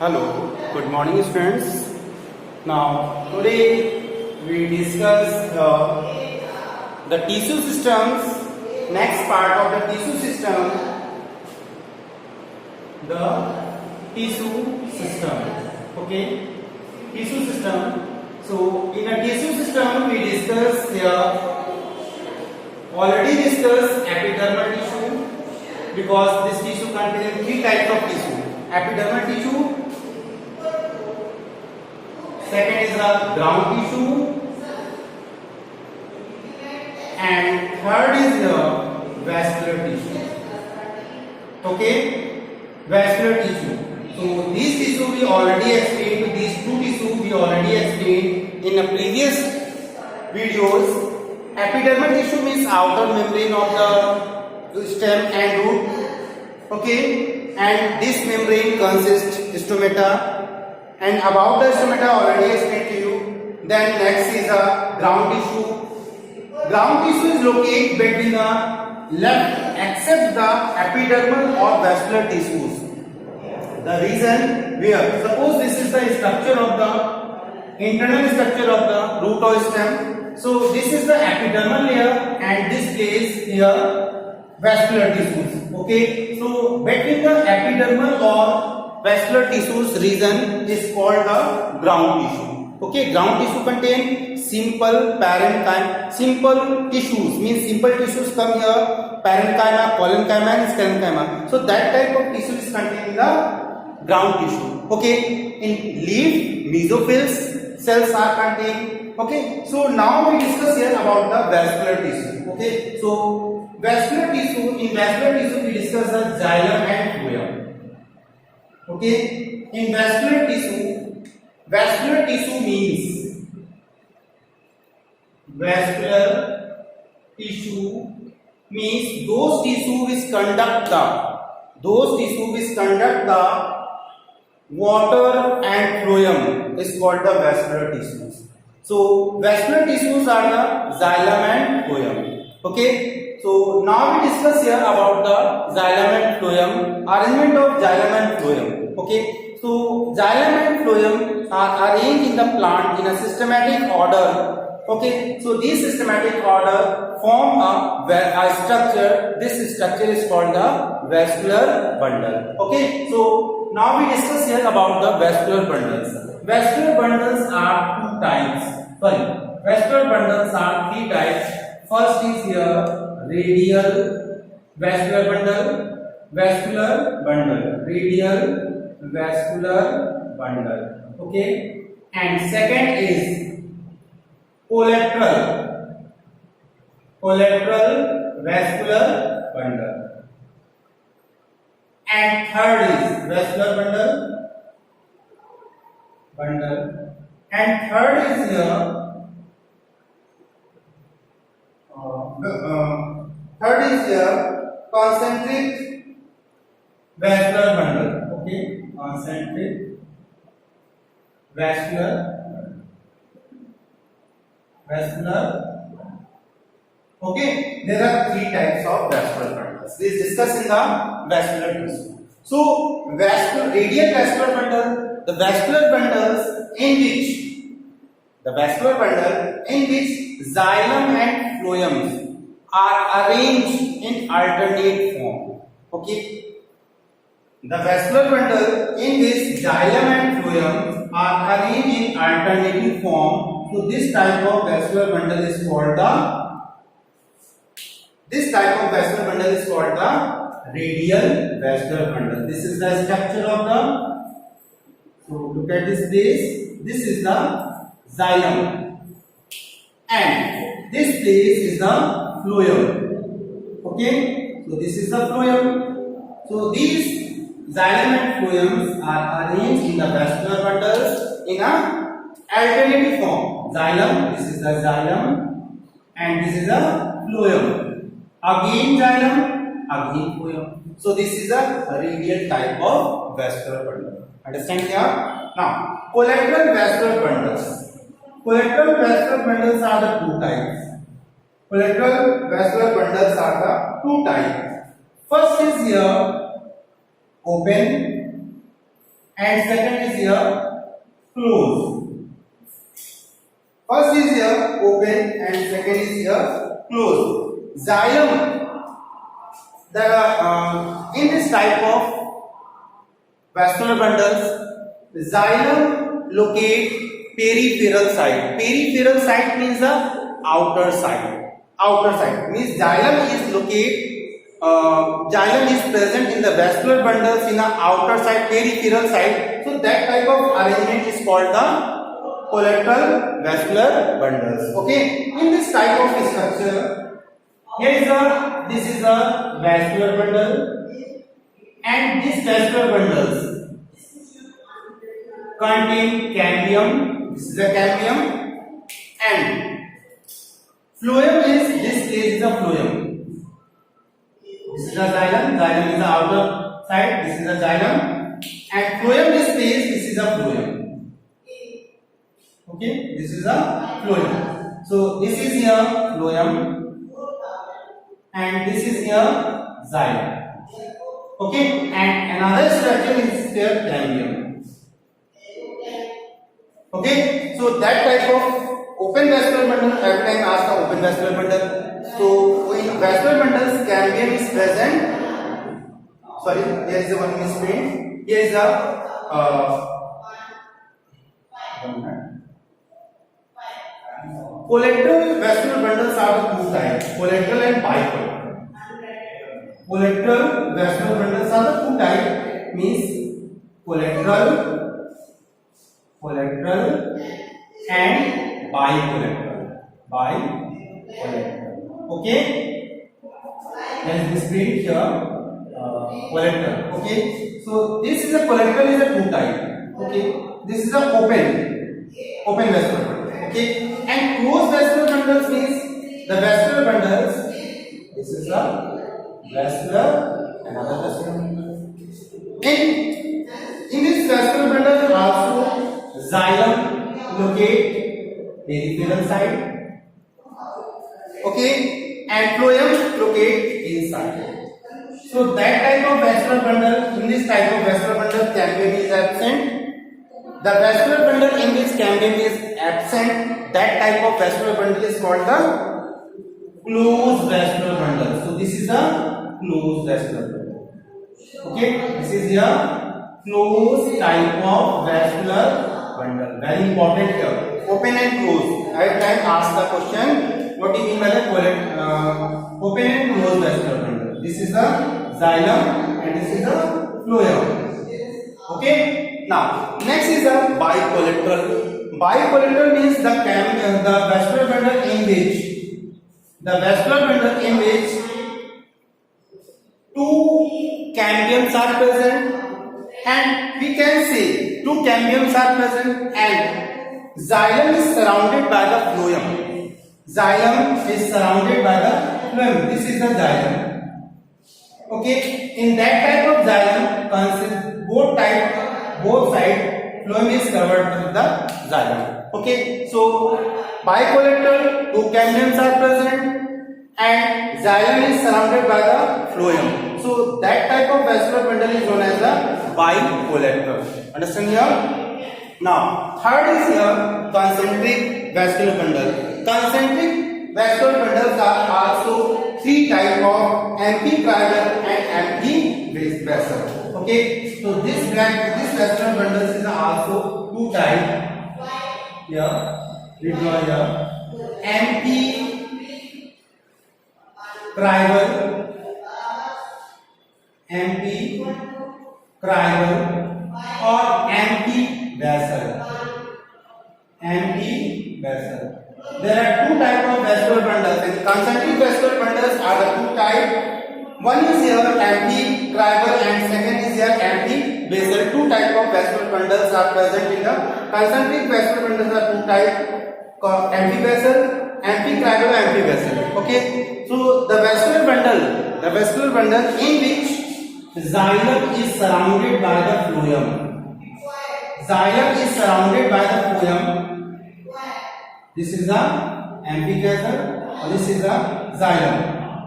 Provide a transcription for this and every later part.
Hello, good morning students. Now today we discuss the tissue systems. Next part of the tissue system, the tissue system. Okay, tissue system. So in a tissue system we discuss already discussed epidermal tissue because this tissue contains three types of tissue: epidermal tissue. Second is the ground tissue, and third is the vascular tissue. Okay, vascular tissue. So these tissue we already explained. These two tissue we already explained in the previous videos. Epidermal tissue means outer membrane of the stem and root. Okay, and this membrane consists stomata. And about the stomata already explained to you. Then next is the ground tissue. Ground tissue is located between the left except the epidermal or vascular tissues. The reason where suppose this is the structure of the internal structure of the root or stem. So this is the epidermal layer and this place here vascular tissues. Okay, so between the epidermal or vascular tissues region is called the ground tissue. Okay, ground tissue contain simple parenchyma. Simple tissues means simple tissues come here: parenchyma, collenchyma, and sclerenchyma. So that type of tissue is contained in the ground tissue. Okay, in leaf, mesophils cells are contained. Okay, so now we discuss here about the vascular tissue. Okay, so vascular tissue, in vascular tissue we discuss the xylem and phloem. Okay, in vascular tissue means those tissue which conduct the water and phloem is called the vascular tissues. So vascular tissues are the xylem and phloem. Okay, so now we discuss here about the xylem and phloem, arrangement of xylem and phloem. Okay, so xylem and phloem are arranged in the plant in a systematic order. Okay, so this systematic order form a structure. This structure is called the vascular bundle. Okay, so now we discuss here about the vascular bundles. Vascular bundles are two types. Vascular bundles are three types. First is here radial vascular bundle, radial vascular bundle. Okay, and second is collateral vascular bundle, and third is vascular bundle, and third is here concentric vascular bundle. Okay, concentric vascular. Okay, there are three types of vascular bundles. This is discussed in the vascular tissue. So, radial vascular bundle, the vascular bundle in which xylem and phloem are arranged in alternate form. Okay, the vascular bundle in which xylem and phloem are arranged in alternating form. So this type of vascular bundle is called the radial vascular bundle. This is the structure of the. So look at this place. This is the xylem, and this place is the phloem. Okay, so this is the phloem. So these xylem and phloem are arranged in the vascular bundles in a alternative form. Xylem, this is the xylem, and this is the phloem. Again xylem, again phloem. So this is a radial type of vascular bundle. Understand here? Now, collateral vascular bundles. Collateral vascular bundles are the two types. First is here open and second is here close. First is here open and second is here close. Xylem, in this type of vascular bundles, xylem locate peripheral side. Peripheral side means the outer side. Outer side means xylem is present in the vascular bundles in the outer side, peripheral side. So that type of arrangement is called the collateral vascular bundles. Okay, in this type of structure, this is a vascular bundle, and these vascular bundles contain cambium. This is a cambium, and phloem is this place is a phloem. This is a xylem. Xylem is the outer side. This is a xylem, and phloem this place. This is a phloem. Okay, this is a phloem. So this is here phloem, and this is here xylem. Okay, and another structure is here cambium. Okay, so that type of open vascular bundle, every time ask the open vascular bundle. So in vascular bundles, cambium is present. Sorry, here is the one misprint. Here is a collateral vascular bundles are the two types, collateral and bicollateral. Collateral vascular bundles are the two types, means collateral and bicollateral. Okay, let us display here collateral. Okay, so this is a collateral is a two type. Okay, this is a open vascular bundle. Okay, and closed vascular bundles means the vascular bundles. This is a vascular, another vascular bundle. In this vascular bundle also xylem locate peripheral side. Okay, and phloem locate inside. So that type of vascular bundle, in this type of vascular bundle, cambium is absent. The vascular bundle in which cambium is absent, that type of vascular bundle is called the closed vascular bundle. So this is a closed vascular bundle. Okay, this is a closed type of vascular bundle. Very important here. Open and closed. I can ask the question, what do you mean by the open and closed vascular bundle? This is the xylem and this is the phloem. Okay. Now, next is the bicollateral. Bicollateral means the vascular bundle in which two cambiums are present, and we can say two cambiums are present, and xylem is surrounded by the phloem. Xylem is surrounded by the phloem. This is the xylem. Okay, in that type of xylem, both sides phloem is covered with the xylem. Okay, so bicollateral, two cambiums are present and xylem is surrounded by the phloem. So that type of vascular bundle is known as the bicollateral. Understand here? Now third is here concentric vascular bundle. Concentric vascular bundles are also three types of amphicriral and amphivagal. Okay, so this vascular bundles is also two types. Here, we draw here amphicriral or amphivagal. There are two types of vascular bundles. And concentric vascular bundles are the two types. One is here amphicriral and second is here amphivagal. Two types of vascular bundles are present in the concentric vascular bundles are two types, amphicriral, amphivagal. Okay, so the vascular bundle in which xylem is surrounded by the phloem. This is the amphicriral, or this is the xylem.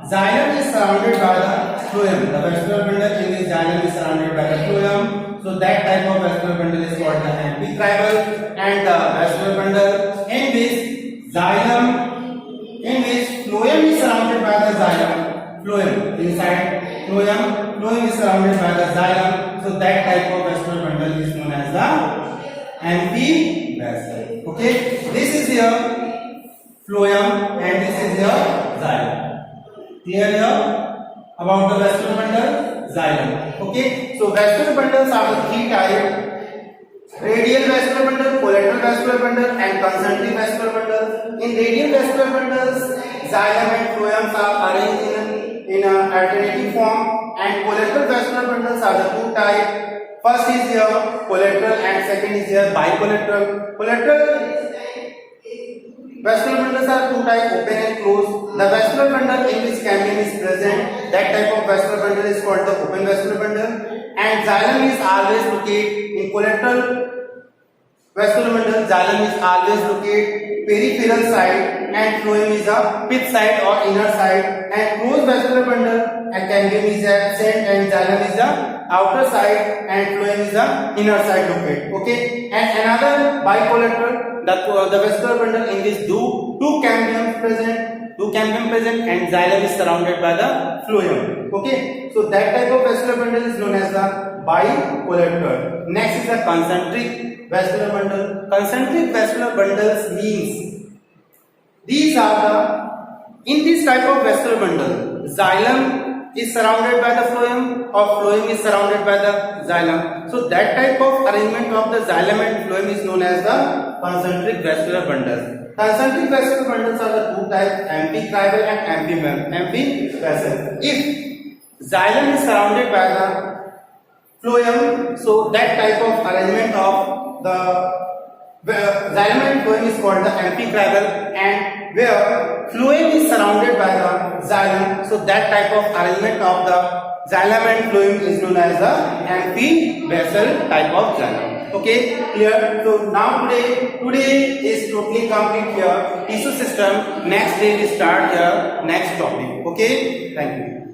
Xylem is surrounded by the phloem. The vascular bundle in this xylem is surrounded by the phloem. So that type of vascular bundle is called the amphicribal, and the vascular bundle in which xylem, in which phloem is surrounded by the xylem, phloem inside phloem is surrounded by the xylem. So that type of vascular bundle is known as the amphivasal. Okay, this is your phloem and this is your xylem. Clear here about the vascular bundle, xylem. Okay, so vascular bundles are the three types: radial vascular bundle, collateral vascular bundle, and concentric vascular bundle. In radial vascular bundles, xylem and phloem are arranged in a alternating form, and collateral vascular bundles are the two types. First is your collateral and second is your bicollateral. Collateral vascular bundles are two types, open and closed. The vascular bundle in which cambium is present, that type of vascular bundle is called the open vascular bundle. And xylem is always located in collateral vascular bundle. Xylem is always located peripheral side, and phloem is a pith side or inner side. And closed vascular bundle, and cambium is absent, and xylem is the outer side, and phloem is the inner side located. Okay, and another bicollateral. The vascular bundle in which two cambium present, and xylem is surrounded by the phloem. Okay, so that type of vascular bundle is known as the bicollateral. Next is the concentric vascular bundle. Concentric vascular bundles means these are the, in this type of vascular bundle, xylem is surrounded by the phloem or phloem is surrounded by the xylem. So that type of arrangement of the xylem and phloem is known as the concentric vascular bundle. Concentric vascular bundles are the two types, amphicribal and amphivasal. If xylem is surrounded by the phloem, so that type of arrangement of the xylem and phloem is called the amphicribal, and where phloem is surrounded by the xylem, so that type of arrangement of the xylem and phloem is known as the amphivasal type of xylem. Okay, clear? So now today is totally complete here. Tissue system. Next day we start here next topic. Okay, thank you.